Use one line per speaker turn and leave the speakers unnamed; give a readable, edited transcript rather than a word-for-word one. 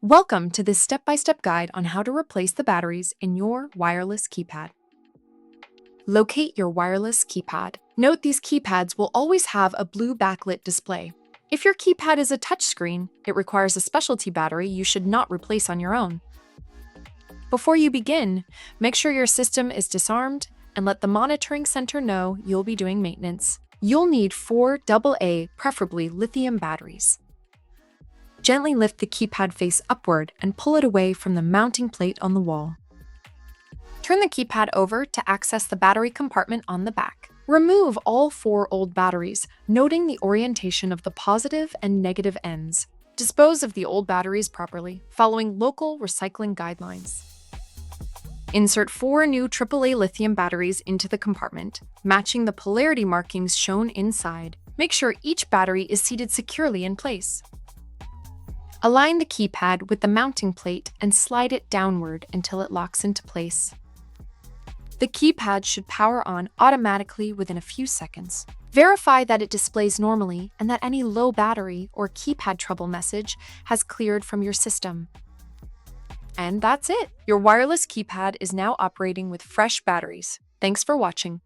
Welcome to this step-by-step guide on how to replace the batteries in your wireless keypad. Locate your wireless keypad. Note these keypads will always have a blue backlit display. If your keypad is a touchscreen, it requires a specialty battery you should not replace on your own. Before you begin, make sure your system is disarmed and let the monitoring center know you'll be doing maintenance. You'll need 4 AA, preferably lithium batteries. Gently lift the keypad face upward and pull it away from the mounting plate on the wall. Turn the keypad over to access the battery compartment on the back. Remove all 4 old batteries, noting the orientation of the positive and negative ends. Dispose of the old batteries properly, following local recycling guidelines. Insert 4 new AAA lithium batteries into the compartment, matching the polarity markings shown inside. Make sure each battery is seated securely in place. Align the keypad with the mounting plate and slide it downward until it locks into place. The keypad should power on automatically within a few seconds. Verify that it displays normally and that any low battery or keypad trouble message has cleared from your system. And that's it! Your wireless keypad is now operating with fresh batteries. Thanks for watching.